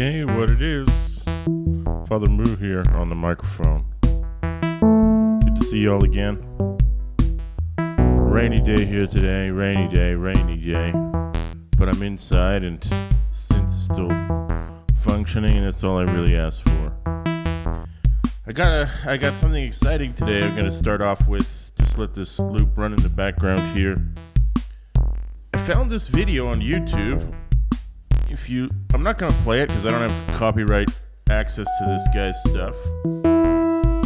Okay, what it is. Father Moo here on the microphone. Good to see y'all again. Rainy day here today, rainy day. But I'm inside and synth's still functioning, and that's all I really asked for. I got something exciting today. I'm gonna start off with, just let this loop run in the background here. I found this video on YouTube. I'm not gonna play it because I don't have copyright access to this guy's stuff.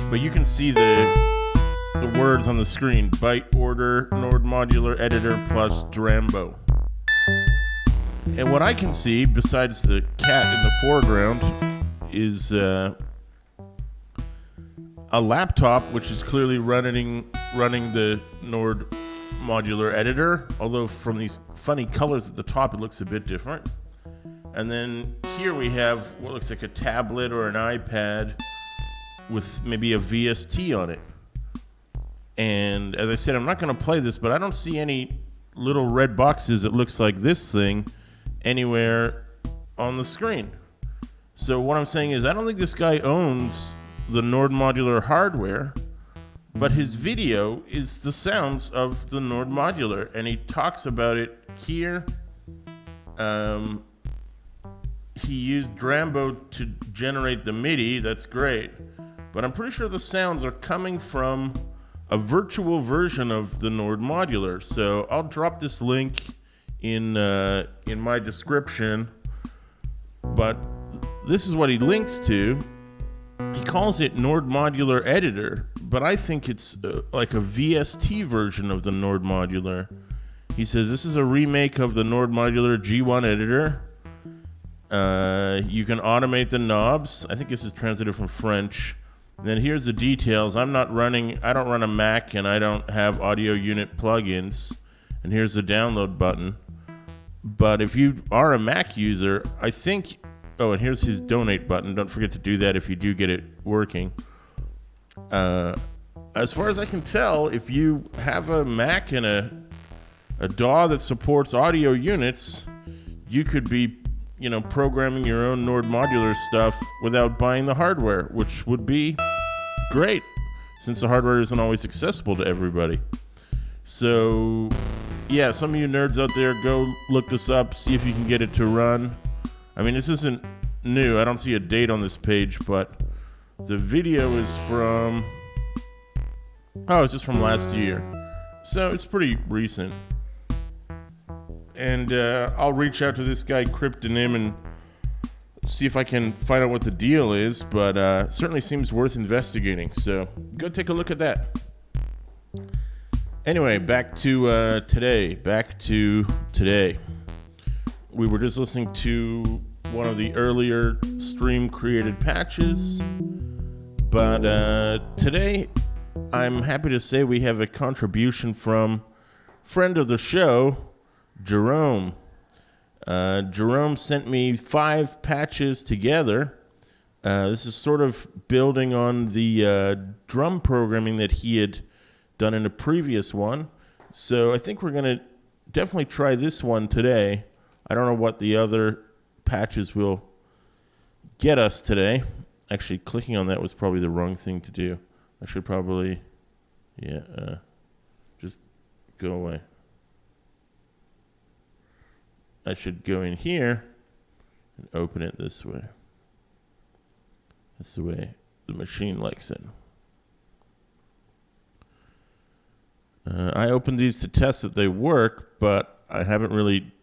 But you can see the words on the screen: byte order, Nord Modular editor plus Drambo. And what I can see, besides the cat in the foreground, is a laptop which is clearly running the Nord Modular editor, although from these funny colors at the top it looks a bit different. And then here we have what looks like a tablet or an iPad with maybe a VST on it. And as I said, I'm not going to play this, but I don't see any little red boxes that looks like this thing anywhere on the screen. So what I'm saying is, I don't think this guy owns the Nord Modular hardware, but his video is the sounds of the Nord Modular, and he talks about it here. He used Drambo to generate the MIDI. That's great, but I'm pretty sure the sounds are coming from a virtual version of the Nord Modular. So I'll drop this link in my description, but this is what he links to. He calls it Nord Modular Editor, but I think it's like a VST version of the Nord Modular. He says this is a remake of the Nord Modular G1 editor. You can automate the knobs. I think this is translated from French. And then here's the details. I don't run a Mac, and I don't have audio unit plugins. And here's the download button. But if you are a Mac user, I think... Oh, and here's his donate button. Don't forget to do that if you do get it working. As far as I can tell, if you have a Mac and a DAW that supports audio units, you could be, programming your own Nord Modular stuff without buying the hardware, which would be great, since the hardware isn't always accessible to everybody. So, yeah, some of you nerds out there, go look this up, see if you can get it to run. I mean, this isn't new. I don't see a date on this page, but the video is from... Oh, it's just from last year. So it's pretty recent. And I'll reach out to this guy, Cryptonym, and see if I can find out what the deal is, but certainly seems worth investigating. So go take a look at that. Anyway, back to today. We were just listening to one of the earlier stream-created patches, but today I'm happy to say we have a contribution from friend of the show, Jerome. Jerome sent me 5 patches together. This is sort of building on the drum programming that he had done in a previous one, so I think we're going to definitely try this one today. I don't know what the other patches will get us today. Actually, clicking on that was probably the wrong thing to do. I should probably, just go away. I should go in here and open it this way. That's the way the machine likes it. I opened these to test that they work, but I haven't really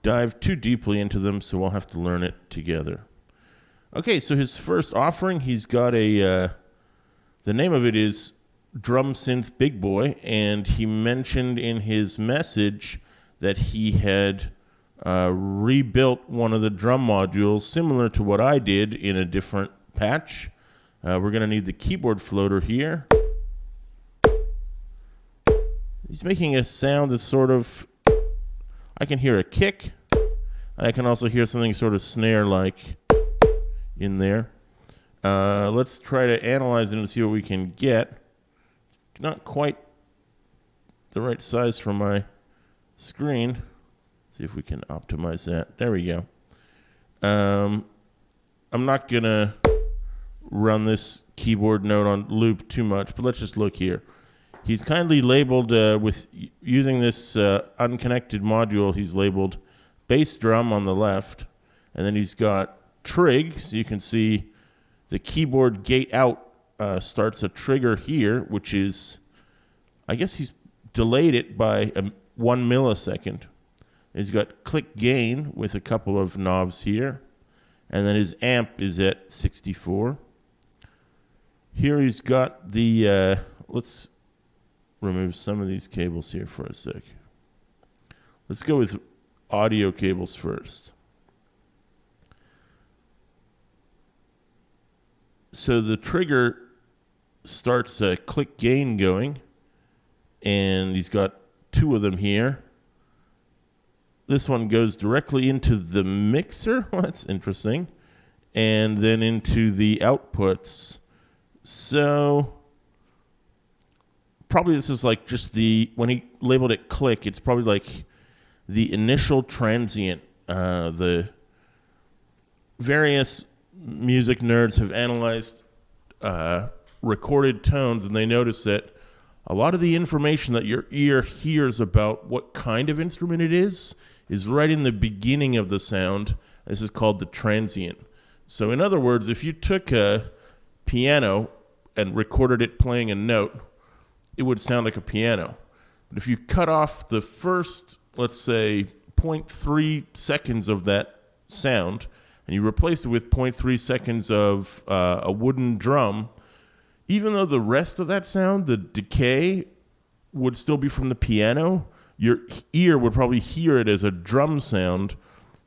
dive too deeply into them, so we'll have to learn it together. Okay, so his first offering, he's got the name of it is Drum Synth Big Boy, and he mentioned in his message that he had rebuilt one of the drum modules similar to what I did in a different patch. We're going to need the keyboard floater here. He's making a sound that's sort of... I can hear a kick, and I can also hear something sort of snare-like in there. Let's try to analyze it and see what we can get. It's not quite the right size for my screen. See if we can optimize that. There we go. I'm not going to run this keyboard note on loop too much, but let's just look here. He's kindly labeled, with using this unconnected module, he's labeled bass drum on the left, and then he's got trig, so you can see the keyboard gate out starts a trigger here, which is, I guess he's delayed it by 1 millisecond. He's got click gain with a couple of knobs here, and then his amp is at 64. Here he's got the, let's remove some of these cables here for a sec. Let's go with audio cables first. So the trigger starts a click gain going, and he's got 2 of them here. This one goes directly into the mixer. Well, that's interesting. And then into the outputs. So probably this is like just when he labeled it click, it's probably like the initial transient. The various music nerds have analyzed recorded tones, and they notice that a lot of the information that your ear hears about what kind of instrument it is right in the beginning of the sound. This is called the transient. So in other words, if you took a piano and recorded it playing a note, it would sound like a piano. But if you cut off the first, let's say, 0.3 seconds of that sound, and you replace it with 0.3 seconds of a wooden drum, even though the rest of that sound, the decay, would still be from the piano, your ear would probably hear it as a drum sound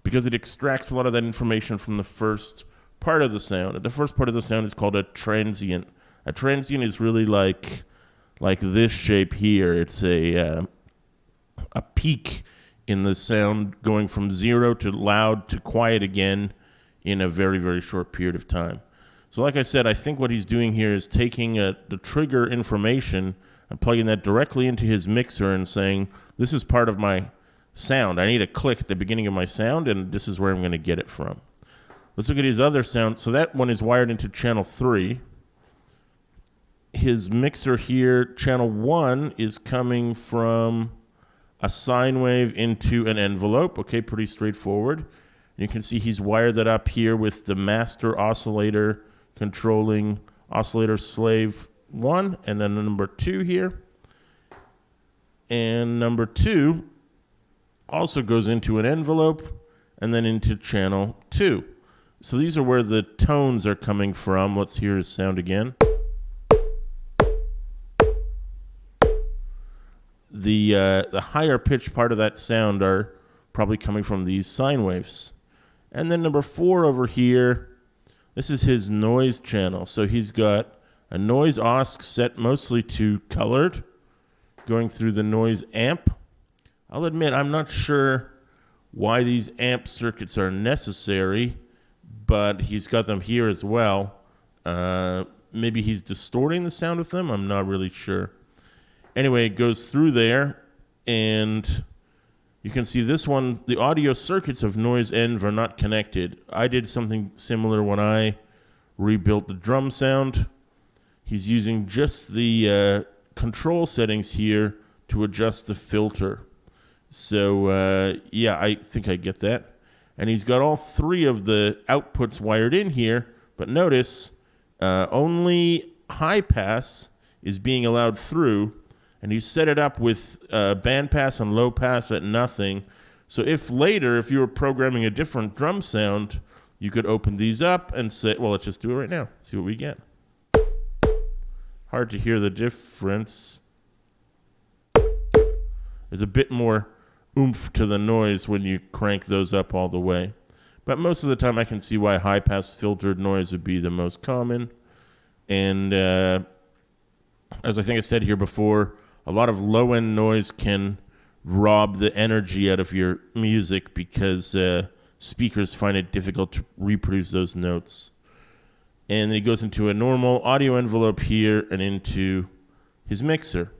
because it extracts a lot of that information from the first part of the sound. And the first part of the sound is called a transient. A transient is really like this shape here. It's a peak in the sound going from 0 to loud to quiet again in a very, very short period of time. So like I said, I think what he's doing here is taking the trigger information and plugging that directly into his mixer and saying, this is part of my sound. I need a click at the beginning of my sound, and this is where I'm going to get it from. Let's look at his other sound. So that one is wired into channel 3. His mixer here, channel 1, is coming from a sine wave into an envelope. Okay, pretty straightforward. You can see he's wired that up here with the master oscillator controlling oscillator slave 1, and then the number 2 here. And number 2 also goes into an envelope and then into channel 2. So these are where the tones are coming from. Let's hear his sound again. The higher pitch part of that sound are probably coming from these sine waves. And then number 4 over here, this is his noise channel. So he's got a noise osc set mostly to colored, going through the noise amp. I'll admit I'm not sure why these amp circuits are necessary, but he's got them here as well. Maybe he's distorting the sound with them. I'm not really sure. Anyway, it goes through there, and you can see this one, the audio circuits of noise env are not connected. I did something similar when I rebuilt the drum sound. He's using just the control settings here to adjust the filter. So, yeah, I think I get that. And he's got all 3 of the outputs wired in here, but notice only high pass is being allowed through, and he's set it up with band pass and low pass at nothing. So if later, if you were programming a different drum sound, you could open these up and say, well, let's just do it right now, see what we get. Hard to hear the difference. There's a bit more oomph to the noise when you crank those up all the way. But most of the time I can see why high-pass filtered noise would be the most common. And as I think I said here before, a lot of low-end noise can rob the energy out of your music because speakers find it difficult to reproduce those notes. And then he goes into a normal audio envelope here and into his mixer.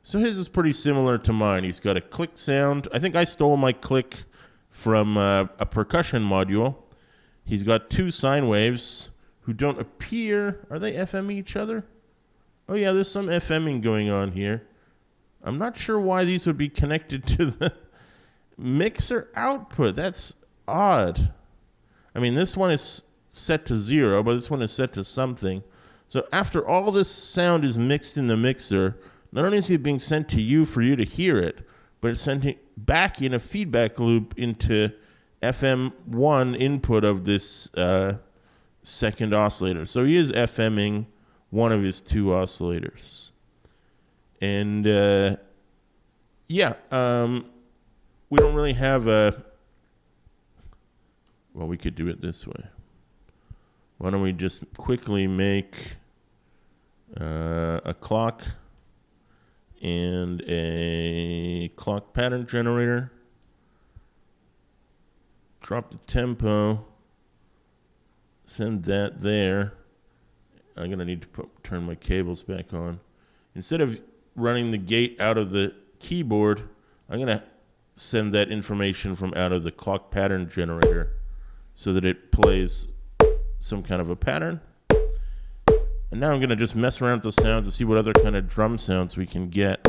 So his is pretty similar to mine. He's got a click sound. I think I stole my click from a percussion module. he's got two sine waves who don't appear. Are they FMing each other? Oh yeah, there's some FMing going on here. I'm not sure why these would be connected to the mixer output. That's odd. I mean, this one is set to 0, but this one is set to something. So after all this sound is mixed in the mixer, not only is it being sent to you for you to hear it, but it's sent back in a feedback loop into FM1 input of this second oscillator. So he is FMing one of his two oscillators. And we don't really have a... Well, we could do it this way. Why don't we just quickly make a clock and a clock pattern generator. Drop the tempo. Send that there. I'm going to need to turn my cables back on. Instead of running the gate out of the keyboard, I'm going to send that information from out of the clock pattern generator so that it plays some kind of a pattern. And now I'm going to just mess around with the sounds to see what other kind of drum sounds we can get.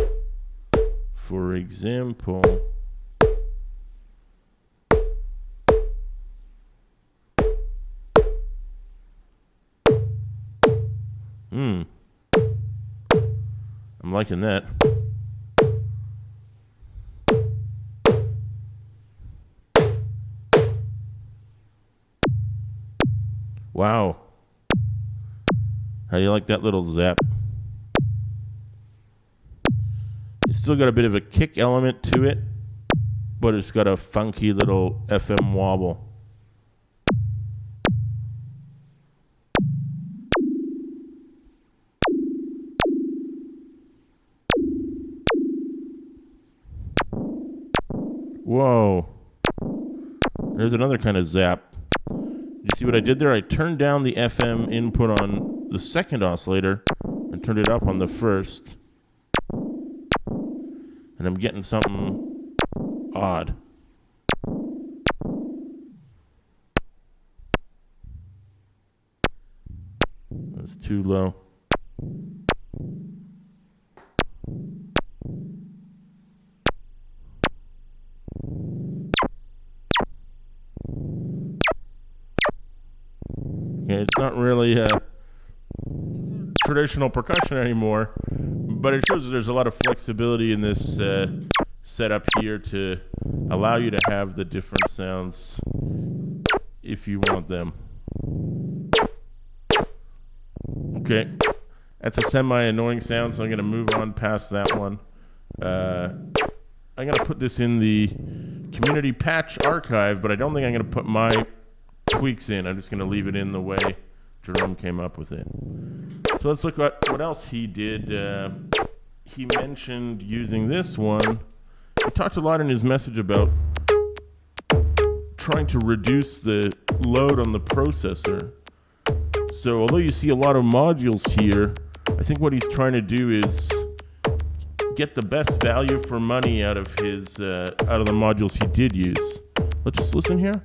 For example, I'm liking that. Wow. How do you like that little zap? It's still got a bit of a kick element to it, but it's got a funky little FM wobble. Whoa. There's another kind of zap. You see what I did there? I turned down the FM input on the second oscillator and turned it up on the first. And I'm getting something odd. That's too low. Okay, it's not really traditional percussion anymore, but it shows that there's a lot of flexibility in this setup here to allow you to have the different sounds if you want them. Okay, that's a semi-annoying sound, so I'm going to move on past that one. I'm going to put this in the community patch archive, but I don't think I'm going to put my tweaks in. I'm just going to leave it in the way Jerome came up with it. So let's look at what else he did. He mentioned using this one. He talked a lot in his message about trying to reduce the load on the processor. So although you see a lot of modules here, I think what he's trying to do is get the best value for money out of his out of the modules he did use. Let's just listen here.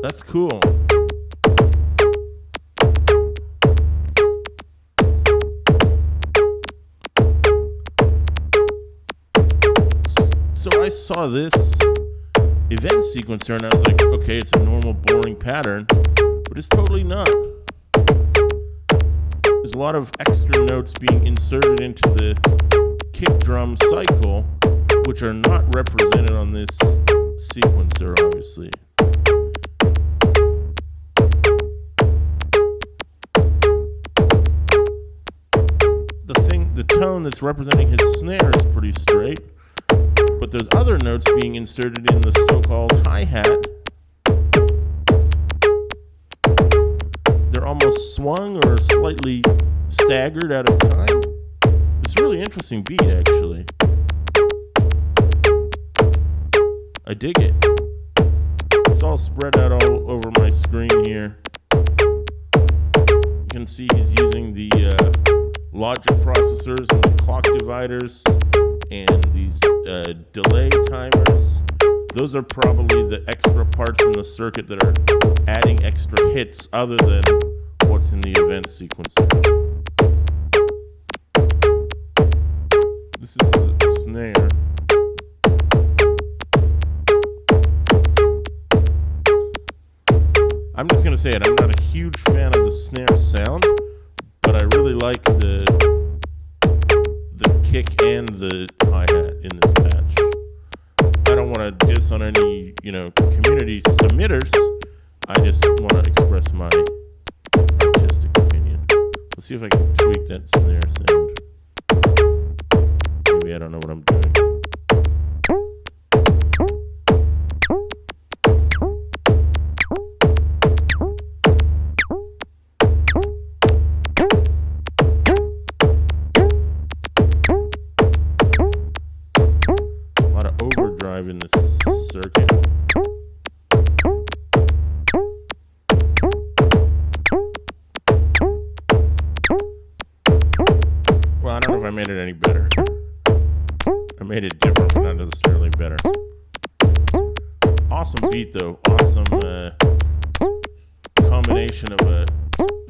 That's cool. So I saw this event sequencer and I was like, okay, it's a normal boring pattern, but it's totally not. There's a lot of extra notes being inserted into the kick drum cycle, which are not represented on this sequencer, obviously. The tone that's representing his snare is pretty straight, but there's other notes being inserted in the so-called hi-hat. They're almost swung or slightly staggered out of time. It's a really interesting beat, actually. I dig it. It's all spread out all over my screen here. You can see he's using the logic processors and the clock dividers and these delay timers. Those are probably the extra parts in the circuit that are adding extra hits other than what's in the event sequencer. This is the snare. I'm just going to say it, I'm not a huge fan of the snare sound, but I really like the kick and the hi-hat in this patch. I don't want to diss on any, community submitters. I just want to express my artistic opinion. Let's see if I can tweak that snare sound. Maybe I don't know what I'm doing. In this circuit. Well, I don't know if I made it any better. I made it different, but not necessarily better. Awesome beat, though. Awesome combination of a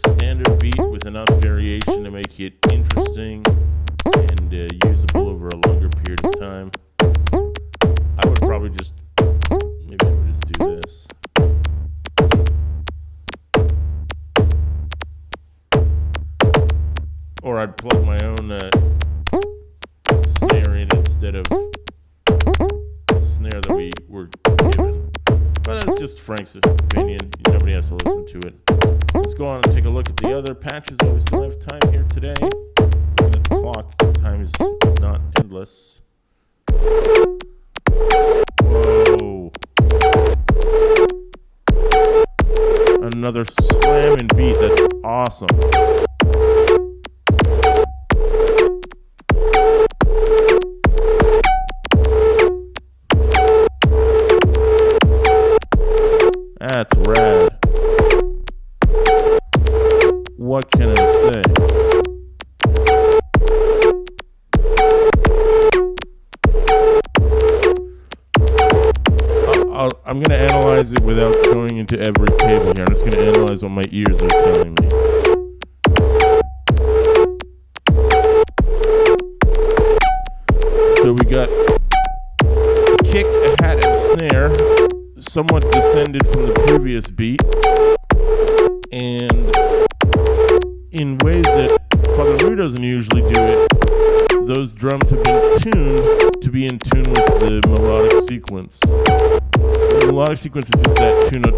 standard beat with enough variation to make it interesting and usable over a longer period of time. I would probably maybe I would just do this. Or I'd plug my own snare in instead of the snare that we were given. But that's just Frank's opinion. Nobody has to listen to it. Let's go on and take a look at the other patches that we still have time here today. Looking at the clock, time is not endless. Whoa. Another slamming beat. That's awesome. That's rad. What can I say? I'm going to analyze it without going into every table here. I'm just going to analyze what my ears are telling me. So we got a kick, a hat, and a snare, somewhat descended from the previous beat, and in ways that Father Lou doesn't usually do it, those drums have been tuned to be in tune with the melodic sequence. The melodic sequence is just that tune of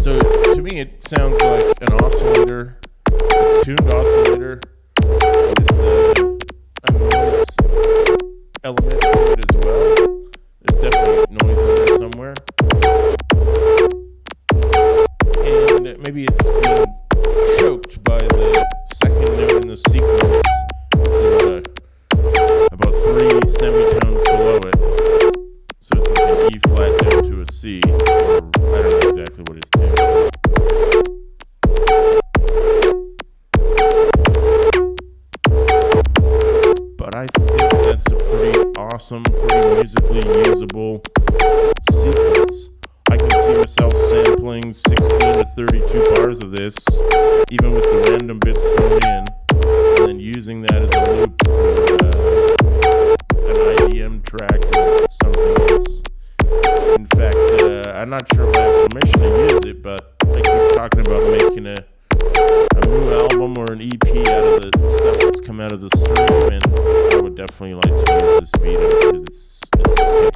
So to me it sounds like an oscillator, a tuned oscillator with a noise element to it as well. There's definitely noise in there somewhere. And maybe it's being choked by the second note in the sequence. It's about 3 semitones below it. So it's like an E flat down to a C. Or I don't know exactly what it's doing. But I think that's a pretty awesome, pretty musically usable sequence. I can see myself sampling 16 to 32 bars of this, even with the random bits thrown in, and then using that as a loop for an IDM track or something else. In fact, I'm not sure if I have permission to use it, but I keep talking about making a new album or an EP out of the stuff that's come out of the stream, and I would definitely like to use this beat because it's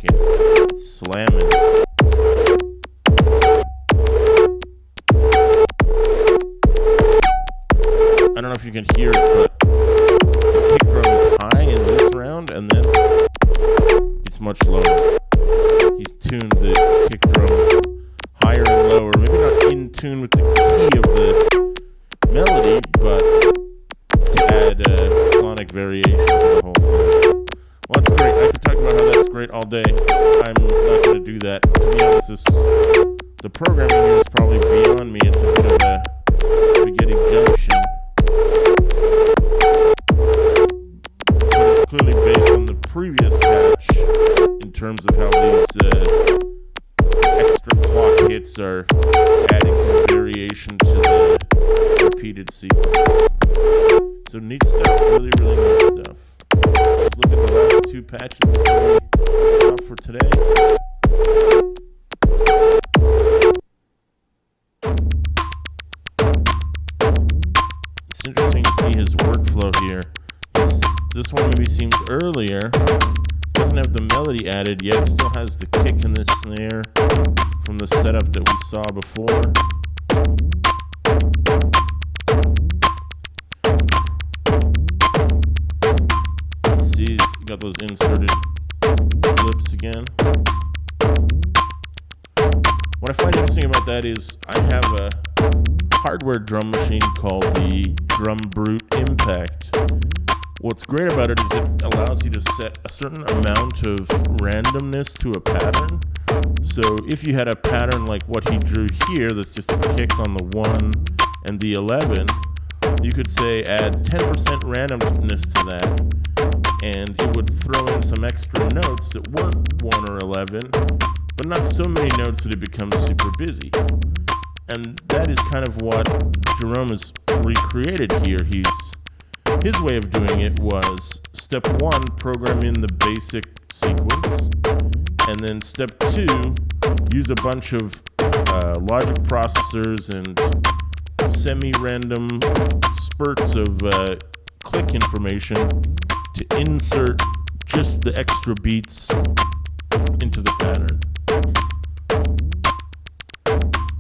kicking, it's slamming. I don't know if you can hear it, but the kick drum is high in this round, and then it's much lower. He's tuned the kick drum higher and lower, maybe not in tune with the key of the melody, but to add sonic variation to the whole thing. Well, that's great. I could talk about how that's great all day. I'm not going to do that. To be honest, the programming here is probably beyond me. It's a bit of a spaghetti junction. But it's clearly based on the previous patch in terms of how these extra clock hits are adding some variation to the repeated sequence. So neat stuff. Really, really neat stuff. Let's look at the last two patches before we stop for today. It's interesting to see his workflow here. This one maybe seems earlier. Doesn't have the melody added yet. It still has the kick and the snare from the setup that we saw before. Let's see, it's got those inserted clips again. What I find interesting about that is I have a hardware drum machine called the Drum Brute Impact. What's great about it is it allows you to set a certain amount of randomness to a pattern. So if you had a pattern like what he drew here, that's just a kick on the 1 and the 11, you could say add 10% randomness to that, and it would throw in some extra notes that weren't 1 or 11, but not so many notes that it becomes super busy. And that is kind of what Jerome has recreated here. His way of doing it was, step 1, program in the basic sequence, and then step 2, use a bunch of logic processors and semi-random spurts of click information to insert just the extra beats into the pattern.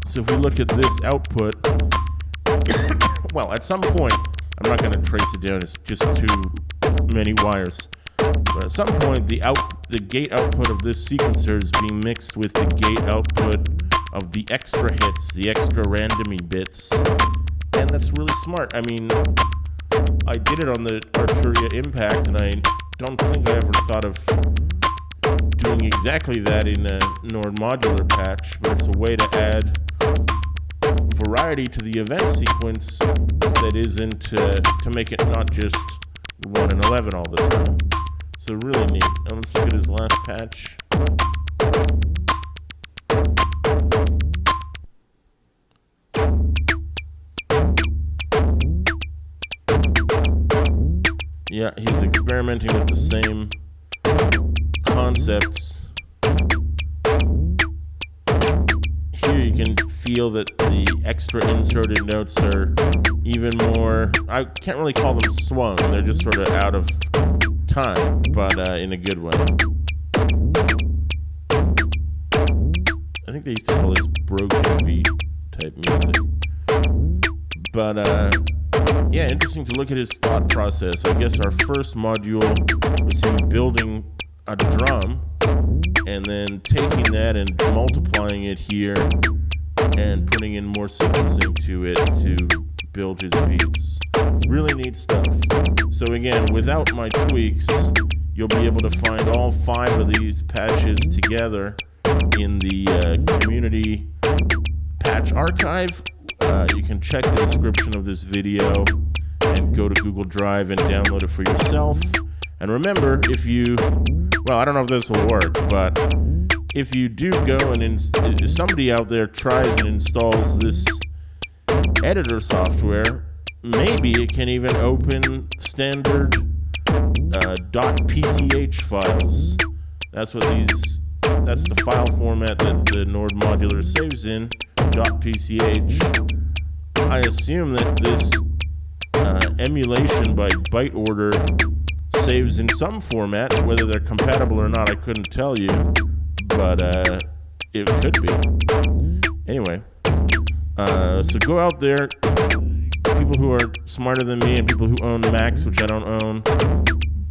So if we look at this output, well, at some point, I'm not going to trace it down, it's just too many wires. But at some point, the gate output of this sequencer is being mixed with the gate output of the extra hits, the extra randomy bits. And that's really smart. I mean, I did it on the Arturia Impact, and I don't think I ever thought of doing exactly that in a Nord Modular patch, but it's a way to add variety to the event sequence that isn't to make it not just 1 and 11 all the time. So really neat. Now let's look at his last patch. Yeah, he's experimenting with the same concepts. Here you can feel that the extra inserted notes are even more, I can't really call them swung, they're just sort of out of time, but in a good way. I think they used to call this broken beat type music. But yeah, interesting to look at his thought process. I guess our first module was him building a drum and then taking that and multiplying it here and putting in more sequencing to it to build his beats. Really neat stuff. So again, without my tweaks, you'll be able to find all 5 of these patches together in the community patch archive. You can check the description of this video and go to Google Drive and download it for yourself. And remember, if you, well, I don't know if this will work, but if you do go and if somebody out there tries and installs this editor software, maybe it can even open standard .pch files. That's the file format that the Nord Modular saves in, .pch. I assume that this emulation by byte order saves in some format. Whether they're compatible or not, I couldn't tell you, but it could be. Anyway, so go out there, people who are smarter than me and people who own Macs, which I don't own,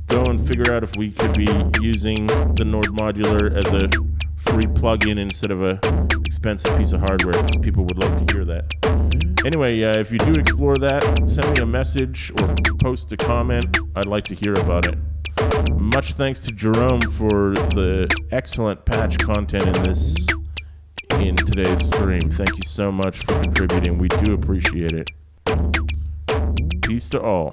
go and figure out if we could be using the Nord Modular as a free plug-in instead of a expensive piece of hardware, because people would love to hear that. Anyway, if you do explore that, send me a message or post a comment. I'd like to hear about it. Much thanks to Jerome for the excellent patch content in today's stream. Thank you so much for contributing. We do appreciate it. Peace to all.